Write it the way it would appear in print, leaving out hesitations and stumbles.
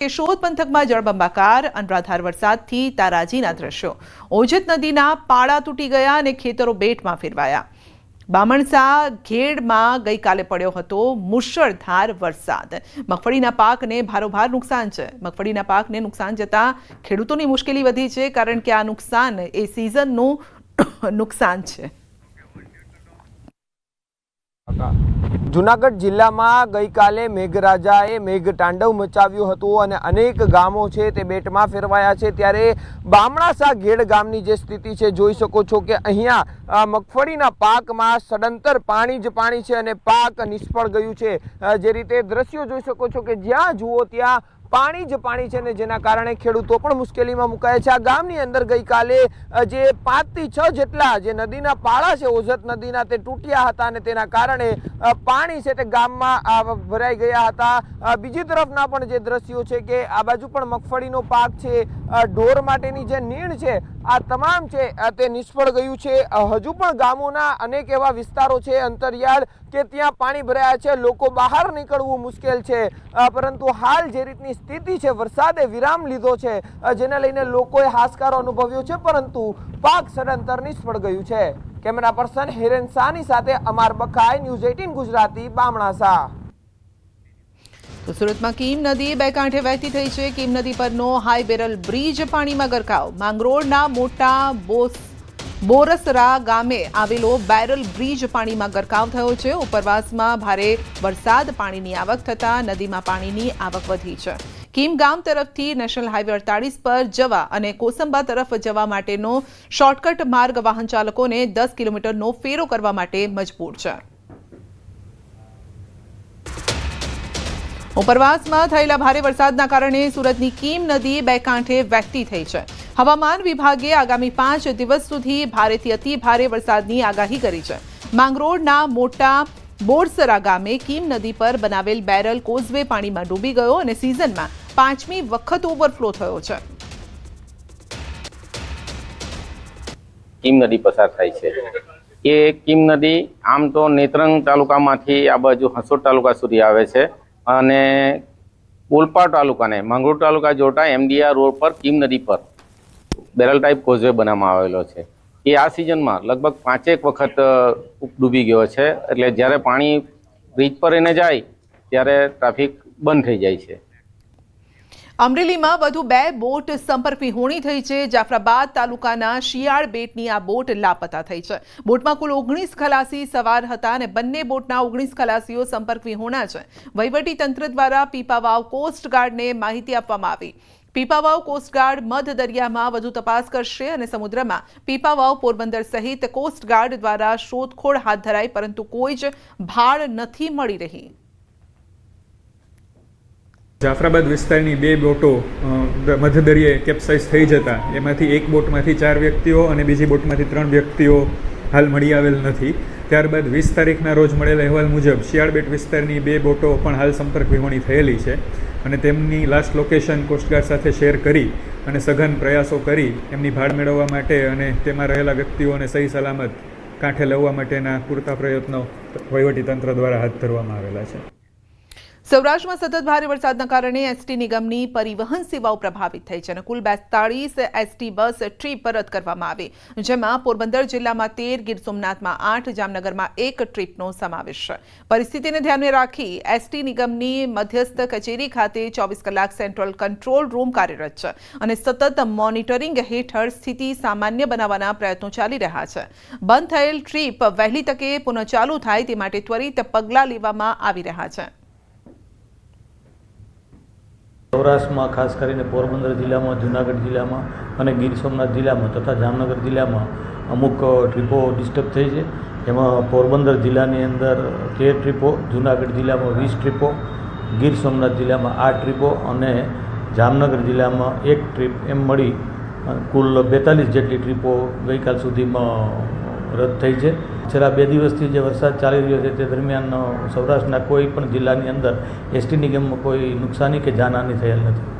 કેશોદ પંથકમાં જળબંબાકાર અનરાધાર વરસાદથી તારાજીના દ્રશ્યો। ઓજત નદીના પાળા તૂટી ગયા અને ખેતરો બેટમાં ફેરવાયા। બામણસા ઘેડમાં ગઈકાલે પડ્યો હતો મુશળધાર વરસાદ। મગફળીના પાકને ભારોભાર નુકસાન છે। મગફળીના પાકને નુકસાન જતા ખેડૂતોની મુશ્કેલી વધી છે, કારણ કે આ નુકસાન એ સિઝનનું નુકસાન છે। જૂનાગઢ જિલ્લામાં ગઈકાલે મેઘરાજાએ મેઘતાંડવ મચાવ્યું હતું અને અનેક ગામો છે તે બેટમાં ફેરવાયા છે। ત્યારે બામણાસા ઘેડ ગામની જે સ્થિતિ છે જોઈ શકો છો કે અહીંયા મગફળીના પાકમાં સડંતર પાણી જ પાણી છે અને પાક નિષ્ફળ ગયું છે। જે રીતે દ્રશ્યો જોઈ શકો છો કે જ્યાં જુઓ ત્યાં પાણી જ પાણી છે ને જેના કારણે ખેડૂતો પણ મુશ્કેલીમાં મુકાયા છે। આ ગામની અંદર ગઈકાલે જે 5 થી 6 જેટલા જે નદીના પાળા છે ઓજત નદીના તે તૂટ્યા હતા અને તેના કારણે પાણી છે તે ગામમાં ભરાઈ ગયા હતા। બીજી તરફના પણ જે દ્રશ્યો છે કે આ બાજુ પણ મગફળીનો પાક છે, ઢોર માટેની જે નીણ છે આ તમામ છે તે નિષ્ફળ ગયું છે। હજુ પણ ગામોના અનેક એવા વિસ્તારો છે અંતરિયાળ કે ત્યાં પાણી ભરાયા છે, લોકો બહાર નીકળવું મુશ્કેલ છે। પરંતુ હાલ જે રીતની સ્થિતિ છે, વરસાદે વિરામ લીધો છે જેને લઈને લોકોએ હાશકારો અનુભવ્યો છે, પરંતુ પાક સડંતર નિષ્ફળ ગયું છે। કેમેરા પર્સન હિરેન સાની સાથે અમર બખાઈ, ન્યૂઝ 18 ગુજરાતી, બામણાસા। તો સુરતમાં કીમ નદી બે કાંઠે વહેતી થઈ છે। કીમ નદી પરનો હાઈ બેરલ બ્રિજ પાણીમાં ગરકાવ। માંગરોળના મોટા બોરસરા ગામે આવેલો બેરલ બ્રિજ પાણીમાં ગરકાવ થયો છે। ઉપરવાસમાં ભારે વરસાદ, પાણીની આવક થતાં નદીમાં પાણીની આવક વધી છે। કીમ ગામ તરફથી નેશનલ હાઈવે 48 પર જવા અને કોસંબા તરફ જવા માટેનો શોર્ટકટ માર્ગ વાહન ચાલકોને 10 કિલોમીટરનો ફેરો કરવા માટે મજબૂર છે। ઉપરવાસમાં થયેલા ભારે વરસાદના કારણે સુરતની કીમ નદી બે કાંઠે વહેતી થઈ છે। હવામાન વિભાગે આગામી 5 દિવસ સુધી ભારેથી અતિ ભારે વરસાદની આગાહી કરી છે। માંગરોળના મોટા બોરસરા ગામે કીમ નદી પર બનાવેલ બેરલ કોઝવે પાણીમાં ડૂબી ગયો અને સિઝનમાં 5મી વખત ઓવરફ્લો થયો છે। કીમ નદી પસાર થાય છે। એ કીમ નદી આમ તો નેત્રંગ તાલુકામાંથી આ બાજુ હસોદ તાલુકા સુધી આવે છે અને ઓલપાડ તાલુકાને માંગરોળ તાલુકા જોડતા MDR રોડ પર કીમ નદી પર બેરલ ટાઈપ કોઝવે બનાવવામાં આવેલો છે। એ આ સિઝનમાં લગભગ 5 વખત ડૂબી ગયો છે। એટલે જ્યારે પાણી બ્રિજ પર એને જાય ત્યારે ટ્રાફિક બંધ થઈ જાય છે। અમરેલીમાં વધુ 2 બોટ સંપર્ક વિહોણી થઈ છે। જાફરાબાદ તાલુકાના શિયાળ બેટની આ બોટ લાપતા થઈ છે। બોટમાં કુલ 19 ખલાસી સવાર હતા અને બંને બોટના 19 ખલાસીઓ સંપર્ક વિહોણા છે। વહીવટી તંત્ર દ્વારા પીપાવાવ કોસ્ટગાર્ડને માહિતી આપવામાં આવી। પીપાવાવ કોસ્ટગાર્ડ મધ દરિયામાં વધુ તપાસ કરશે અને સમુદ્રમાં પીપાવાવ, પોરબંદર સહિત કોસ્ટગાર્ડ દ્વારા શોધખોળ હાથ ધરાઈ, પરંતુ કોઈ જ ભાળ નથી મળી રહી। જાફરાબાદ વિસ્તારની 2 બોટો મધદરિયે કેપ્સાઇઝ થઈ જતા એમાંથી એક બોટમાંથી 4 વ્યક્તિઓ અને બીજી બોટમાંથી 3 વ્યક્તિઓ હાલ મળી આવેલ નથી। ત્યારબાદ 20 તારીખના રોજ મળેલા અહેવાલ મુજબ શિયાળબેટ વિસ્તારની 2 બોટો પણ હાલ સંપર્ક વિહોણી થયેલી છે અને તેમની લાસ્ટ લોકેશન કોસ્ટગાર્ડ સાથે શેર કરી અને સઘન પ્રયાસો કરી એમની ભાળ મેળવવા માટે અને તેમાં રહેલા વ્યક્તિઓને સહી સલામત કાંઠે લાવવા માટેના પૂરતા પ્રયત્નો વહીવટીતંત્ર દ્વારા હાથ ધરવામાં આવેલા છે। સૌરાષ્ટ્રમાં સતત ભારે વરસાદના કારણે એસટી નિગમની પરિવહન સેવાઓ પ્રભાવિત થઈ છે અને કુલ 42 એસટી બસ ટ્રીપ રદ કરવામાં આવી, જેમાં પોરબંદર જિલ્લામાં 13, ગીર સોમનાથમાં 8, જામનગરમાં 1 ટ્રીપનો સમાવેશ છે। પરિસ્થિતિને ધ્યાને રાખી એસટી નિગમની મધ્યસ્થ કચેરી ખાતે 24 કલાક સેન્ટ્રલ કંટ્રોલ રૂમ કાર્યરત છે અને સતત મોનિટરિંગ હેઠળ સ્થિતિ સામાન્ય બનાવવાના પ્રયત્નો ચાલી રહ્યા છે। બંધ થયેલ ટ્રીપ વહેલી તકે પુનઃ ચાલુ થાય તે માટે ત્વરિત પગલાં લેવામાં આવી રહ્યા છે। સૌરાષ્ટ્રમાં ખાસ કરીને પોરબંદર જિલ્લામાં, જૂનાગઢ જિલ્લામાં અને ગીર સોમનાથ જિલ્લામાં તથા જામનગર જિલ્લામાં અમુક ટ્રીપો ડિસ્ટર્બ થઈ છે। એમાં પોરબંદર જિલ્લાની અંદર 13 ટ્રીપો, જૂનાગઢ જિલ્લામાં 20 ટ્રીપો, ગીર સોમનાથ જિલ્લામાં 8 ટ્રીપો અને જામનગર જિલ્લામાં 1 ટ્રીપ એમ મળી કુલ 42 જેટલી ટ્રીપો ગઈકાલ સુધીમાં રદ થઈ છે। છેલ્લા 2 દિવસથી જે વરસાદ ચાલી રહ્યો છે તે દરમિયાન સૌરાષ્ટ્રના કોઈ પણ જિલ્લાની અંદર એસટી નિગમમાં કોઈ નુકસાની કે જાનહાનિ થયેલ નથી।